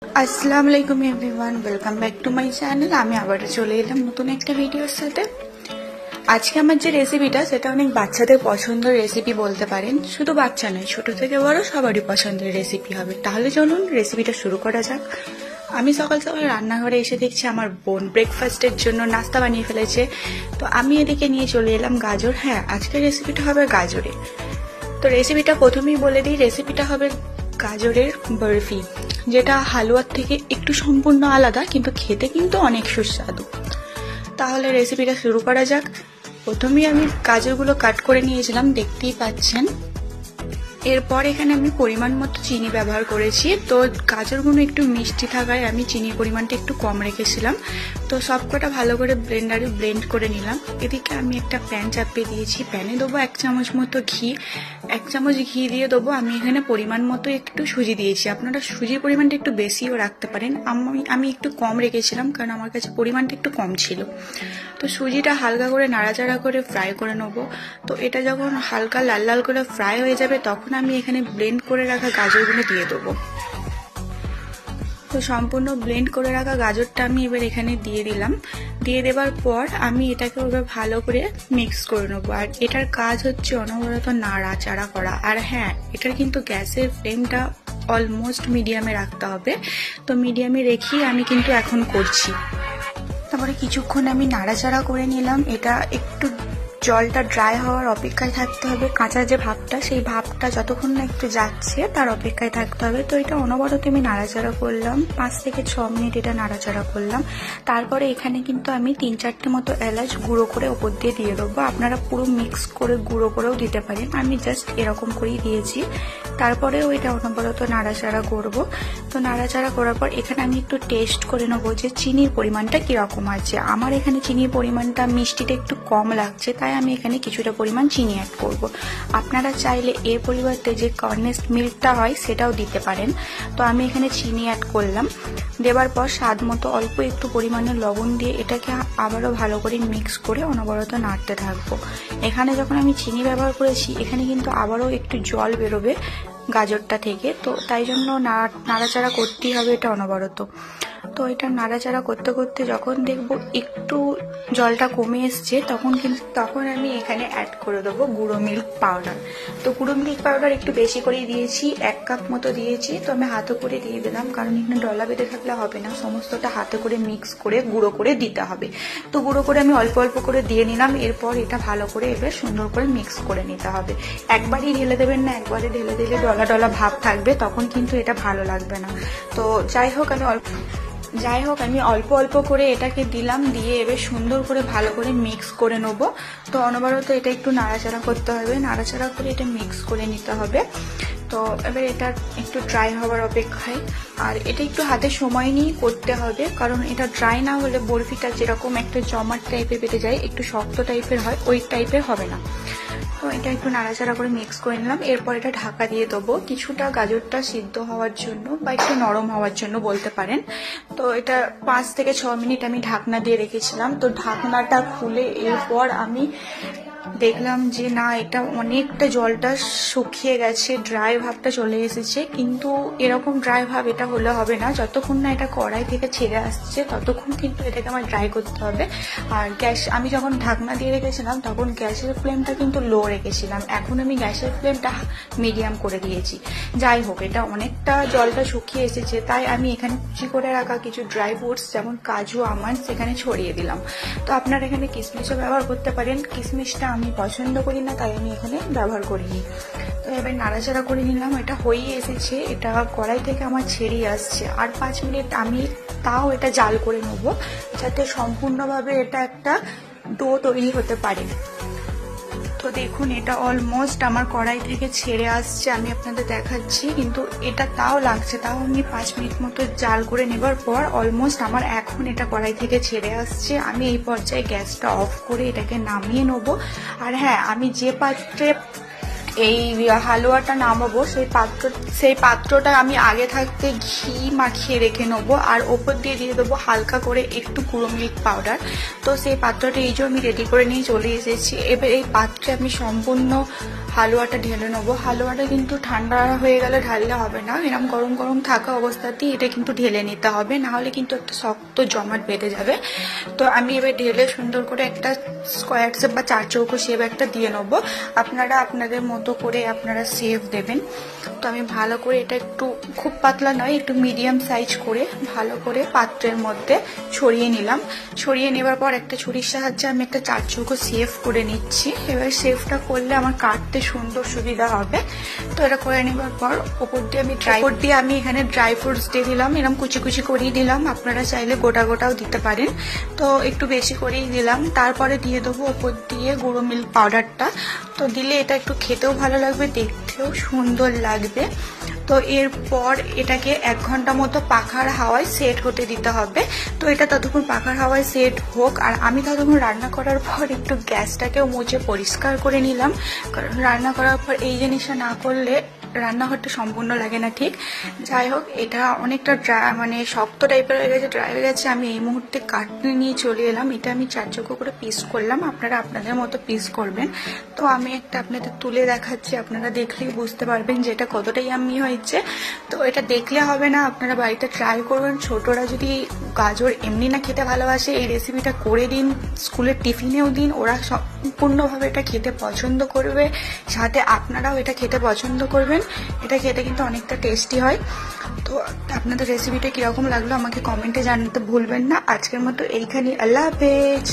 আসসালামু আলাইকুম everyone, welcome back to my channel. আমি আবারও চলে এলাম নতুন একটা ভিডিওর সাথে। আজকে আমার যে রেসিপিটা সেটা অনেক বাচ্চাদের পছন্দের রেসিপি বলতে পারেন। শুধু বাচ্চা নয়, ছোট থেকে বড় সবারই পছন্দের রেসিপি হবে। তাহলে চলুন রেসিপিটা শুরু করা যাক। আমি সকাল সকাল রান্নাঘরে এসে দেখছি আমার বোন ব্রেকফাস্টের জন্য নাস্তা বানিয়ে ফেলেছে। তো আমি এদিকে নিয়ে চলে এলাম গাজর। হ্যাঁ, আজকের রেসিপিটা হবে গাজরে। তো রেসিপিটা প্রথমেই বলে দিই, রেসিপিটা হবে গাজরের বরফি, যেটা হালুয়ার থেকে একটু সম্পূর্ণ আলাদা, কিন্তু খেতে কিন্তু অনেক সুস্বাদু। তাহলে রেসিপিটা শুরু করা যাক। প্রথমেই আমি গাজরগুলো কাট করে নিয়েছিলাম, দেখতেই পাচ্ছেন। এরপর এখানে আমি পরিমাণ মতো চিনি ব্যবহার করেছি। তো গাজরগুলো একটু মিষ্টি থাকায় আমি চিনির পরিমাণটা একটু কম রেখেছিলাম। তো সবকটা ভালো করে ব্লেন্ডারে ব্লেন্ড করে নিলাম। এদিকে আমি একটা প্যান চাপিয়ে দিয়েছি। প্যানে দেবো 1 চামচ মতো ঘি। 1 চামচ ঘি দিয়ে দেবো আমি এখানে পরিমাণ মতো একটু সুজি দিয়েছি। আপনারা সুজির পরিমাণটা একটু বেশিও রাখতে পারেন। আমি একটু কম রেখেছিলাম কারণ আমার কাছে পরিমাণটা একটু কম ছিল। তো সুজিটা হালকা করে নাড়াচাড়া করে ফ্রাই করে নেবো। তো এটা যখন হালকা লাল লাল করে ফ্রাই হয়ে যাবে তখন আমি এখানে ব্লেন্ড করে রাখা গাজরগুলো দিয়ে দেবো। তো সম্পূর্ণ ব্লেন্ড করে রাখা গাজরটা আমি এবার এখানে দিয়ে দিলাম। দিয়ে দেওয়ার পর আমি এটাকে এবার ভালো করে মিক্স করে নেবো। আর এটার কাজ হচ্ছে অনবরত নাড়াচাড়া করা। আর হ্যাঁ, এটার কিন্তু গ্যাসের ফ্লেমটা অলমোস্ট মিডিয়ামে রাখতে হবে। তো মিডিয়ামে রেখেই আমি কিন্তু এখন করছি। তারপরে কিছুক্ষণ আমি নাড়াচাড়া করে নিলাম। এটা একটু জলটা ড্রাই হওয়ার অপেক্ষায় থাকতে হবে। কাঁচা যে ভাবটা, সেই ভাবটা যতক্ষণ না একটু যাচ্ছে তার অপেক্ষায় থাকতে হবে। তো এটা অনবরত আমি নাড়াচাড়া করলাম, 5 থেকে 6 মিনিট এটা নাড়াচাড়া করলাম। তারপরে এখানে কিন্তু আমি 3-4টে মতো এলাচ গুঁড়ো করে ওপর দিয়ে দিয়ে দেবো। আপনারা পুরো মিক্স করে গুঁড়ো করেও দিতে পারেন, আমি জাস্ট এরকম করেই দিয়েছি। তারপরেও এটা অনবরত নাড়াচাড়া করব। তো নাড়াচাড়া করার পর এখানে আমি একটু টেস্ট করে নেবো যে চিনির পরিমাণটা কীরকম আছে। আমার এখানে চিনির পরিমাণটা মিষ্টিটা একটু কম লাগছে, তাই আমি এখানে কিছুটা পরিমাণ চিনি অ্যাড করব। আপনারা চাইলে এর পরিবর্তে যে কনডেন্সড মিল্কটা হয় সেটাও দিতে পারেন। তো আমি এখানে চিনি অ্যাড করলাম। দেওয়ার পর স্বাদ মতো অল্প একটু পরিমাণে লবণ দিয়ে এটাকে আবারও ভালো করে মিক্স করে অনবরত নাড়তে থাকবো। এখানে যখন আমি চিনি ব্যবহার করেছি এখানে কিন্তু আবারও একটু জল বেরোবে গাজরটা থেকে। তো তাই জন্য নাড়াচাড়া করতেই হবে এটা অনবরত। তো এটা নাড়াচাড়া করতে করতে যখন দেখবো একটু জলটা কমে এসছে তখন আমি এখানে অ্যাড করে দেবো গুঁড়ো মিল্ক পাউডার। তো গুঁড়ো মিল্ক পাউডার একটু বেশি করেই দিয়েছি, 1 কাপ মতো দিয়েছি। তো আমি হাতে করে দিয়ে দিলাম, কারণ এখানে ডলা বেঁধে থাকলে হবে না, সমস্তটা হাতে করে মিক্স করে গুঁড়ো করে দিতে হবে। তো গুঁড়ো করে আমি অল্প অল্প করে দিয়ে নিলাম। এরপর এটা ভালো করে এবার সুন্দর করে মিক্স করে নিতে হবে। একবারই ঢেলে দেবেন না, একবারে ঢেলে দিলে ডলা ডলা ভাব থাকবে, তখন কিন্তু এটা ভালো লাগবে না। তো যাই হোক আমি অল্প অল্প করে এটাকে দিলাম, দিয়ে এবার সুন্দর করে ভালো করে মিক্স করে নেব। তো অনবরত এটা একটু নাড়াচাড়া করতে হবে, নাড়াচাড়া করে এটা মিক্স করে নিতে হবে। তো এবার এটা একটু ড্রাই হওয়ার অপেক্ষায়। আর এটা একটু হাতে সময় নিয়ে করতে হবে, কারণ এটা ড্রাই না হলে বরফিটা যেরকম একটা জমাট টাইপের বেঁধে যায়, একটু শক্ত টাইপের হয়, ওই টাইপের হবে না। তো এটা একটু নাড়াচাড়া করে মিক্স করে নিলাম। এরপর এটা ঢাকা দিয়ে দেবো কিছুটা গাজরটা সিদ্ধ হওয়ার জন্য বা একটু নরম হওয়ার জন্য বলতে পারেন। তো এটা 5 থেকে 6 মিনিট আমি ঢাকনা দিয়ে রেখেছিলাম। তো ঢাকনাটা খুলে এরপর আমি দেখলাম যে না, এটা অনেকটা জলটা শুকিয়ে গেছে, ড্রাই ভাবটা চলে এসেছে। কিন্তু এরকম ড্রাই ভাব এটা হলে হবে না, যতক্ষণ না এটা কড়াই থেকে ছেড়ে আসছে ততক্ষণ কিন্তু এটাকে আমার ড্রাই করতে হবে। আর আমি যখন ঢাকনা দিয়ে রেখেছিলাম তখন গ্যাসের ফ্লেমটা কিন্তু লো রেখেছিলাম, এখন আমি গ্যাসের ফ্লেমটা মিডিয়াম করে দিয়েছি। যাই হোক, এটা অনেকটা জলটা শুকিয়ে এসেছে, তাই আমি এখানে কুচি করে রাখা কিছু ড্রাই ফ্রুটস যেমন কাজু, আমন্ড সেখানে ছড়িয়ে দিলাম। তো আপনারা এখানে কিশমিশও ব্যবহার করতে পারেন। কিশমিশটা আমি পছন্দ করি না, তাই আমি এখানে ব্যবহার করিনি। তো এবার নাড়াচাড়া করে নিলাম, এটা হয়েই এসেছে, এটা কড়াই থেকে আমার ছেড়িয়ে আসছে। আর 5 মিনিট আমি তাও এটা জাল করে নেবো, যাতে সম্পূর্ণভাবে এটা একটা ডো তৈরি হতে পারে। তো দেখুন, এটা অলমোস্ট আমার কড়াই থেকে ছেড়ে আসছে, আমি আপনাদের দেখাচ্ছি। কিন্তু এটা তাও লাগছে, তাও আমি 5 মিনিট মতো জাল করে নেবার পর অলমোস্ট আমার এখন এটা কড়াই থেকে ছেড়ে আসছে। আমি এই পর্যায়ে গ্যাসটা অফ করে এটাকে নামিয়ে নেবো। আর হ্যাঁ, আমি যে পাত্রে এই হালুয়াটা নামাবো সেই পাত্রটা আমি আগে থাকতে ঘি মাখিয়ে রেখে নেবো। আর ওপর দিয়ে দিয়ে দেবো হালকা করে একটু গুঁড়ো মিল্ক পাউডার। তো সেই পাত্রটা এই যে আমি রেডি করে নিয়ে চলে এসেছি। এবার এই পাত্রে আমি সম্পূর্ণ হালুয়াটা ঢেলে নেবো। হালুয়াটা কিন্তু ঠান্ডা হয়ে গেলে ঢাললে হবে না, এরকম গরম গরম থাকা অবস্থাতেই এটা কিন্তু ঢেলে নিতে হবে, না হলে কিন্তু একটা শক্ত জমাট বেঁধে যাবে। তো আমি এবার ঢেলে সুন্দর করে একটা স্কোয়ার শেপ বা চার চৌকো শেপ একটা দিয়ে নেবো। আপনারা আপনাদের মতো করে আপনারা শেপ দেবেন। তো আমি ভালো করে এটা একটু খুব পাতলা নয়, একটু মিডিয়াম সাইজ করে ভালো করে পাত্রের মধ্যে ছড়িয়ে নিলাম। ছড়িয়ে নেবার পর একটা ছুরির সাহায্যে আমি একটা চার চৌকো শেপ করে নিচ্ছি। এবার শেপটা করলে আমার কাটতে সুন্দর সুবিধা হবে। তো এটা করে নেবার পর ওপর দিয়ে আমি এখানে ড্রাই ফ্রুটস দিয়ে দিলাম, এরকম কুচি কুচি করেই দিলাম, আপনারা চাইলে গোটা গোটাও দিতে পারেন। তো একটু বেশি করেই দিলাম। তারপরে দিয়ে দেবো ওপর দিয়ে গুঁড়ো মিল্ক পাউডারটা। তো দিলে এটা একটু খেতেও ভালো লাগবে, দেখতেও সুন্দর লাগবে। তো এরপর এটাকে 1 ঘন্টা মতো পাখার হাওয়ায় সেট হতে দিতে হবে। তো এটা ততক্ষণ পাখার হাওয়ায় সেট হোক, আর আমি ততক্ষণ রান্না করার পর একটু গ্যাসটাকেও মুছে পরিষ্কার করে নিলাম, কারণ রান্না করার পর এই জিনিসটা না করলে রান্নাঘরটা সম্পূর্ণ লাগে না। ঠিক যাই হোক, এটা অনেকটা মানে শক্ত টাইপের হয়ে গেছে, ড্রাই হয়ে গেছে। আমি এই মুহূর্তে কাটতে নিয়ে চলে এলাম। এটা আমি 4 চৌকো করে পিস করলাম, আপনারা আপনাদের মতো পিস করবেন। তো আমি একটা আপনাদের তুলে দেখাচ্ছি, আপনারা দেখলেই বুঝতে পারবেন যে এটা কতটাই ইয়াম্মি হয়েছে। তো এটা দেখলে হবে না, আপনারা বাড়িতে ট্রাই করবেন। ছোটরা যদি গাজর এমনি না খেতে ভালোবাসে, এই রেসিপিটা করে দিন, স্কুলের টিফিনেও দিন, ওরা সম্পূর্ণভাবে এটা খেতে পছন্দ করবে, সাথে আপনারাও এটা খেতে পছন্দ করবেন। এটা খেতে কিন্তু অনেকটা টেস্টি হয়। তো আপনাদের রেসিপিটা কিরকম লাগলো আমাকে কমেন্টে জানাতে ভুলবেন না। আজকের মতো এইখানে, আল্লাহ হাফেজ।